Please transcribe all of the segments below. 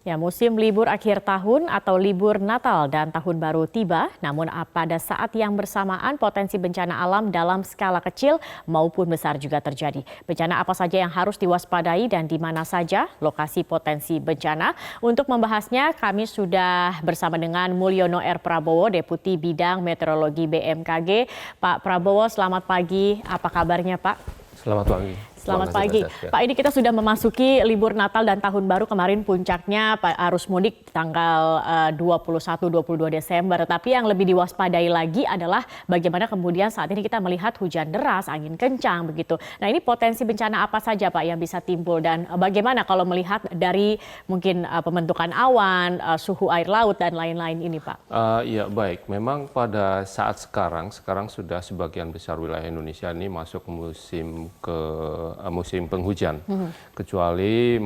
Ya, musim libur akhir tahun atau libur Natal dan Tahun Baru tiba, namun pada saat yang bersamaan potensi bencana alam dalam skala kecil maupun besar juga terjadi. Bencana apa saja yang harus diwaspadai dan di mana saja lokasi potensi bencana? Untuk membahasnya, kami sudah bersama dengan Mulyono R. Prabowo, Deputi Bidang Meteorologi BMKG. Pak Prabowo, selamat pagi. Apa kabarnya, Pak? Selamat pagi. Selamat pagi. Pak, ini kita sudah memasuki libur Natal dan Tahun Baru. Kemarin puncaknya arus mudik tanggal 21-22 Desember. Tapi yang lebih diwaspadai lagi adalah bagaimana kemudian saat ini kita melihat hujan deras, angin kencang begitu. Nah, ini potensi bencana apa saja Pak yang bisa timbul dan bagaimana kalau melihat dari mungkin pembentukan awan, suhu air laut dan lain-lain ini Pak? Ya baik, memang pada saat sekarang sudah sebagian besar wilayah Indonesia ini masuk musim penghujan, kecuali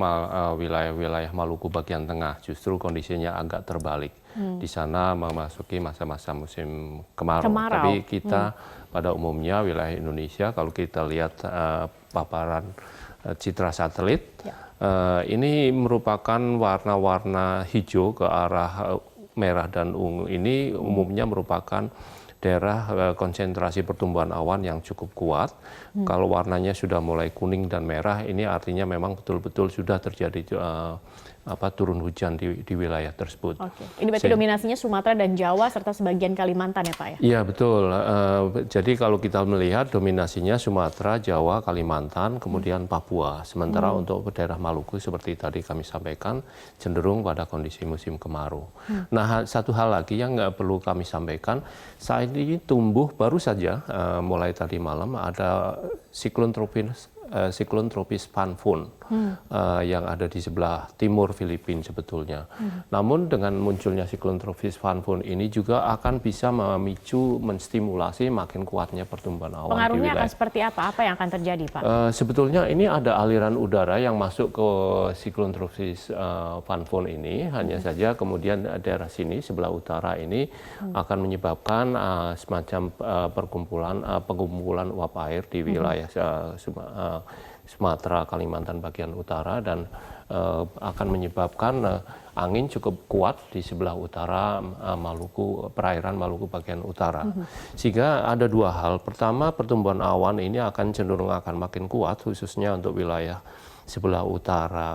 wilayah-wilayah Maluku bagian tengah justru kondisinya agak terbalik. Di sana memasuki masa-masa musim kemarau. Tapi kita pada umumnya wilayah Indonesia kalau kita lihat paparan citra satelit, ini merupakan warna-warna hijau ke arah merah dan ungu ini umumnya merupakan daerah konsentrasi pertumbuhan awan yang cukup kuat. Kalau warnanya sudah mulai kuning dan merah, ini artinya memang betul-betul sudah terjadi turun hujan di wilayah tersebut. Oke. Ini berarti dominasinya Sumatera dan Jawa serta sebagian Kalimantan ya Pak ya? Iya betul. Jadi kalau kita melihat dominasinya Sumatera, Jawa, Kalimantan, kemudian Papua. Sementara untuk daerah Maluku seperti tadi kami sampaikan cenderung pada kondisi musim kemarau. Nah, satu hal lagi yang nggak perlu kami sampaikan, saat ini tumbuh baru saja mulai tadi malam ada siklon tropis Phanphone yang ada di sebelah timur Filipina sebetulnya. Namun dengan munculnya siklon tropis Phanphone ini juga akan bisa menstimulasi makin kuatnya pertumbuhan awan. Pengaruhnya akan seperti apa? Apa yang akan terjadi Pak? Sebetulnya ini ada aliran udara yang masuk ke siklon tropis Phanphone ini. Hanya saja kemudian daerah sini sebelah utara ini akan menyebabkan semacam pengumpulan uap air di wilayah Sumatera, Kalimantan bagian utara dan akan menyebabkan angin cukup kuat di sebelah utara Maluku, perairan Maluku bagian utara. Sehingga ada dua hal. Pertama, pertumbuhan awan ini akan cenderung makin kuat khususnya untuk wilayah sebelah utara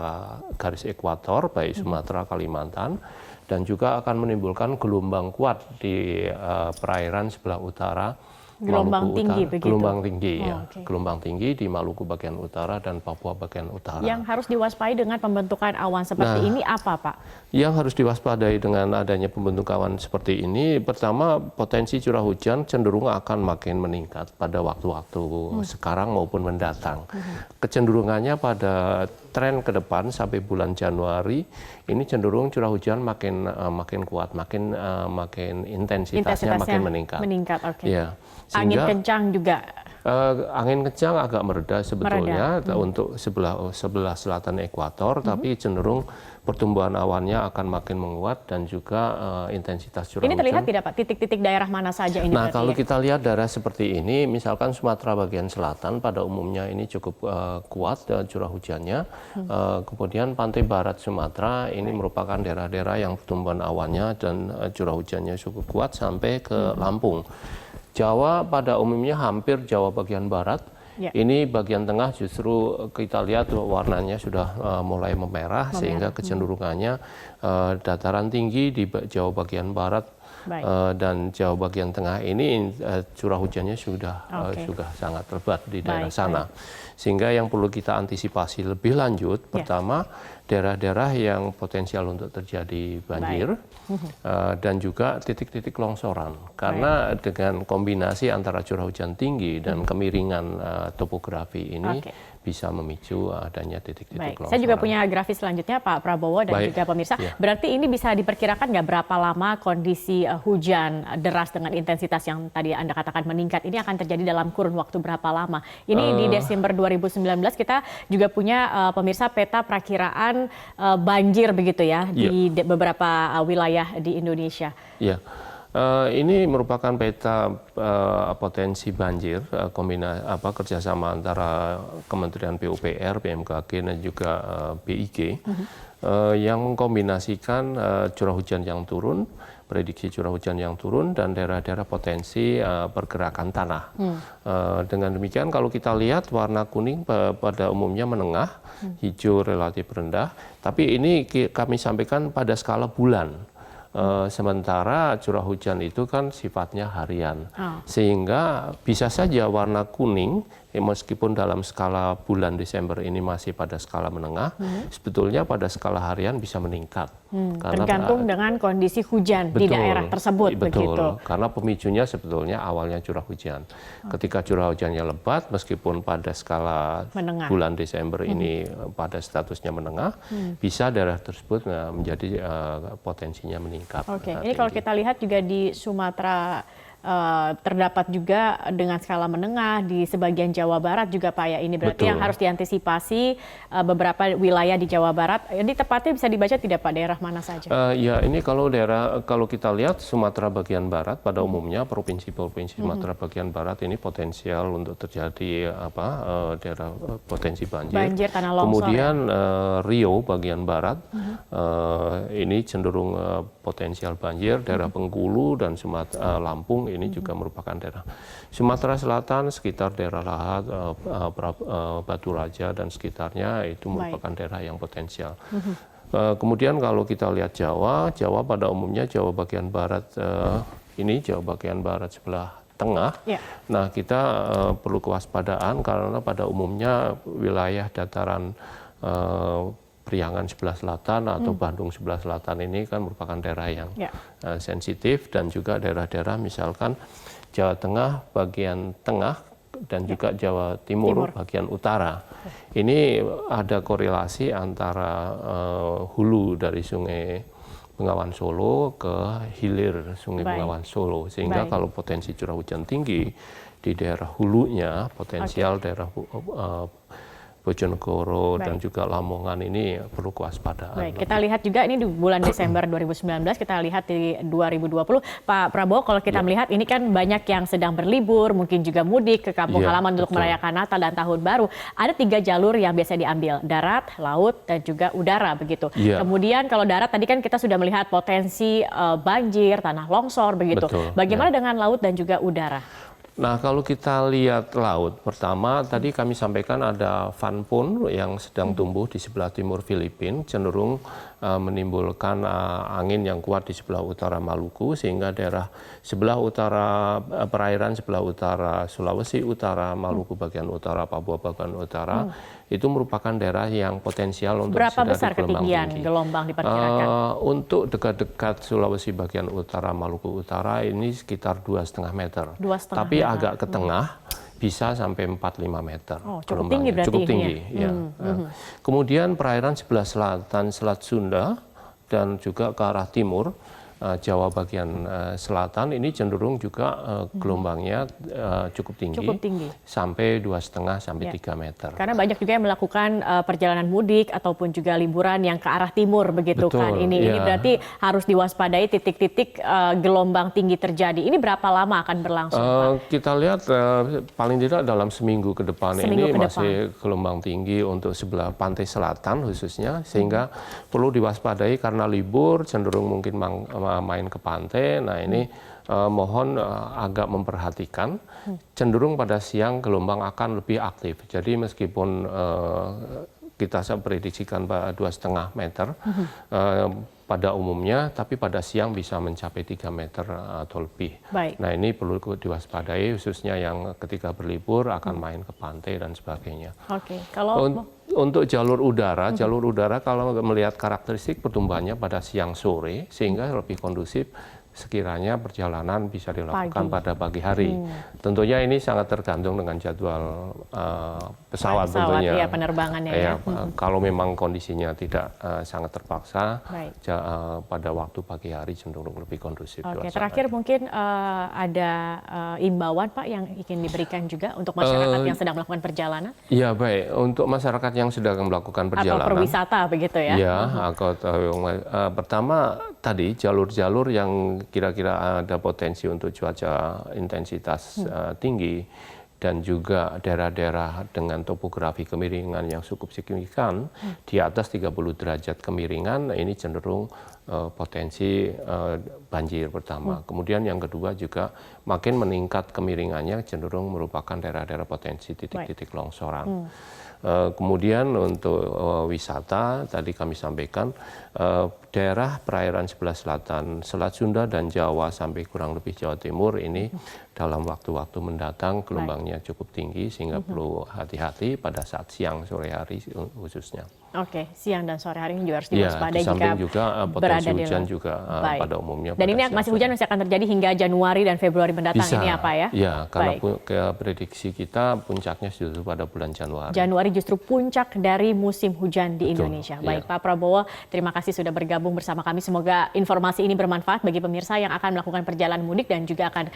garis ekuator baik Sumatera, Kalimantan dan juga akan menimbulkan gelombang kuat di perairan sebelah utara. Gelombang tinggi begitu? Gelombang tinggi, ya. Gelombang tinggi di Maluku bagian utara dan Papua bagian utara. Yang harus diwaspadai dengan pembentukan awan seperti ini apa, Pak? Yang harus diwaspadai dengan adanya pembentukan awan seperti ini, pertama potensi curah hujan cenderung akan makin meningkat pada waktu-waktu sekarang maupun mendatang. Kecenderungannya pada tren ke depan sampai bulan Januari ini cenderung curah hujan makin kuat, makin intensitasnya makin meningkat. Ya. Sehingga, angin kencang juga. Angin kencang agak mereda sebetulnya untuk sebelah selatan ekuator, tapi cenderung pertumbuhan awannya akan makin menguat dan juga intensitas curah hujan. Ini terlihat tidak Pak, titik-titik daerah mana saja ini? Nah, kalau kita lihat daerah seperti ini, misalkan Sumatera bagian selatan pada umumnya ini cukup kuat curah hujannya. Kemudian pantai barat Sumatera ini merupakan daerah-daerah yang pertumbuhan awannya dan curah hujannya cukup kuat sampai ke Lampung. Jawa pada umumnya hampir Jawa bagian barat. Ini bagian tengah justru kita lihat warnanya sudah mulai memerah. Sehingga kecenderungannya dataran tinggi di Jawa bagian barat dan Jawa bagian tengah ini curah hujannya sudah sangat lebat di daerah sana. Sehingga yang perlu kita antisipasi lebih lanjut, pertama daerah-daerah yang potensial untuk terjadi banjir dan juga titik-titik longsoran. Karena dengan kombinasi antara curah hujan tinggi dan kemiringan topografi ini bisa memicu adanya titik-titik longsoran. Saya juga punya grafis selanjutnya Pak Prabowo dan juga pemirsa. Berarti ini bisa diperkirakan nggak berapa lama kondisi hujan deras dengan intensitas yang tadi Anda katakan meningkat ini akan terjadi dalam kurun waktu berapa lama? Ini di Desember 2019 kita juga punya pemirsa peta perakiraan banjir begitu ya di beberapa wilayah di Indonesia. Iya. Ini merupakan peta potensi banjir, kerjasama antara Kementerian PUPR, BMKG, dan juga BIG, yang mengkombinasikan curah hujan yang turun, prediksi curah hujan yang turun, dan daerah-daerah potensi pergerakan tanah. Dengan demikian, kalau kita lihat warna kuning pada umumnya menengah, hijau relatif rendah, tapi ini kami sampaikan pada skala bulan. Sementara curah hujan itu kan sifatnya harian, sehingga bisa saja warna kuning, meskipun dalam skala bulan Desember ini masih pada skala menengah, sebetulnya pada skala harian bisa meningkat. Tergantung dengan kondisi hujan di daerah tersebut. Betul, begitu. Karena pemicunya sebetulnya awalnya curah hujan. Ketika curah hujannya lebat, meskipun pada skala menengah. Bulan Desember ini pada statusnya menengah, bisa daerah tersebut menjadi potensinya meningkat. Oke, ini kalau kita lihat juga di Sumatera terdapat juga dengan skala menengah di sebagian Jawa Barat juga Pak ya. Ini berarti yang harus diantisipasi beberapa wilayah di Jawa Barat. Ini tepatnya bisa dibaca tidak Pak, daerah mana saja? Ya, ini kalau kita lihat Sumatera bagian barat pada umumnya provinsi-provinsi Sumatera bagian barat ini potensial untuk terjadi daerah potensi banjir. Banjir, tanah longsor. Kemudian Riau bagian barat ini cenderung potensial banjir, daerah Bengkulu dan Lampung ini juga merupakan daerah. Sumatera Selatan sekitar daerah Lahat, Batu Raja dan sekitarnya itu merupakan daerah yang potensial. Kemudian kalau kita lihat Jawa pada umumnya Jawa bagian barat Jawa bagian barat sebelah tengah. Nah, kita perlu kewaspadaan karena pada umumnya wilayah dataran Priangan sebelah selatan atau Bandung sebelah selatan ini kan merupakan daerah yang sensitif, dan juga daerah-daerah misalkan Jawa Tengah bagian tengah dan juga Jawa Timur bagian utara. Ini ada korelasi antara hulu dari Sungai Bengawan Solo ke hilir Sungai Bengawan Solo, sehingga kalau potensi curah hujan tinggi di daerah hulunya, potensial daerah Bojonegoro dan juga Lamongan ini perlu kewaspadaan. Kita lihat juga ini di bulan Desember 2019, kita lihat di 2020. Pak Prabowo, kalau kita melihat ini kan banyak yang sedang berlibur, mungkin juga mudik ke kampung halaman untuk merayakan Natal dan Tahun Baru. Ada 3 jalur yang biasa diambil, darat, laut, dan juga udara begitu. Kemudian kalau darat tadi kan kita sudah melihat potensi banjir, tanah longsor begitu. Bagaimana dengan laut dan juga udara? Nah, kalau kita lihat laut, pertama tadi kami sampaikan ada Van Pun yang sedang tumbuh di sebelah timur Filipina, cenderung menimbulkan angin yang kuat di sebelah utara Maluku, sehingga daerah sebelah utara perairan sebelah utara Sulawesi Utara, Maluku bagian utara, Papua bagian utara, itu merupakan daerah yang potensial untuk berapa besar ketinggian gelombang diperkirakan? Untuk dekat-dekat Sulawesi bagian utara, Maluku Utara ini sekitar 2,5 meter. Tapi agak ke tengah bisa sampai 4-5 meter. Cukup tinggi berarti. Cukup tinggi, ya. Kemudian perairan sebelah selatan Selat Sunda dan juga ke arah timur Jawa bagian selatan ini cenderung juga gelombangnya cukup tinggi, sampai 2,5 sampai 3 meter. Karena banyak juga yang melakukan perjalanan mudik ataupun juga liburan yang ke arah timur begitu. Kan. Ini berarti harus diwaspadai titik-titik gelombang tinggi terjadi. Ini berapa lama akan berlangsung, Pak? Kita lihat paling tidak dalam seminggu ke depan masih gelombang tinggi untuk sebelah pantai selatan khususnya, sehingga perlu diwaspadai karena libur cenderung mungkin main ke pantai. Nah, ini mohon agak memperhatikan, cenderung pada siang gelombang akan lebih aktif. Jadi meskipun kita prediksikan 2,5 meter pada umumnya, tapi pada siang bisa mencapai 3 meter atau lebih. Nah, ini perlu diwaspadai khususnya yang ketika berlibur akan main ke pantai dan sebagainya. Untuk jalur udara kalau melihat karakteristik pertumbuhannya pada siang sore, sehingga lebih kondusif sekiranya perjalanan bisa dilakukan pada pagi hari. Tentunya ini sangat tergantung dengan jadwal pesawat tentunya. Penerbangannya kalau memang kondisinya tidak sangat terpaksa, pada waktu pagi hari cenderung lebih kondusif. Terakhir mungkin ada imbauan Pak yang ingin diberikan juga untuk masyarakat yang sedang melakukan perjalanan? Iya, baik. Untuk masyarakat yang sedang melakukan perjalanan. Atau perwisata begitu ya? Iya, pertama tadi jalur-jalur yang kira-kira ada potensi untuk cuaca intensitas tinggi dan juga daerah-daerah dengan topografi kemiringan yang cukup signifikan di atas 30 derajat kemiringan, ini cenderung potensi banjir pertama. Kemudian yang kedua juga makin meningkat kemiringannya cenderung merupakan daerah-daerah potensi titik-titik longsoran. Kemudian untuk wisata tadi kami sampaikan daerah perairan sebelah selatan, Selat Sunda dan Jawa sampai kurang lebih Jawa Timur ini dalam waktu-waktu mendatang gelombangnya cukup tinggi sehingga perlu hati-hati pada saat siang sore hari khususnya. Oke, siang dan sore hari ini juga harus Ya, diwaspadai di samping jika juga potensi hujan juga pada umumnya. Dan ini masih hujan masih akan terjadi hingga Januari dan Februari mendatang. Bisa, ini apa ya? Ya, karena prediksi kita puncaknya justru pada bulan Januari. Januari justru puncak dari musim hujan di Indonesia. Baik, ya. Pak Prabowo, terima kasih sudah bergabung bersama kami. Semoga informasi ini bermanfaat bagi pemirsa yang akan melakukan perjalanan mudik dan juga akan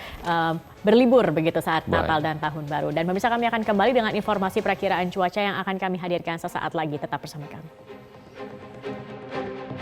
berlibur begitu saat Natal dan Tahun Baru. Dan pemirsa, kami akan kembali dengan informasi perakiraan cuaca yang akan kami hadirkan sesaat lagi. Tetap bersama kami.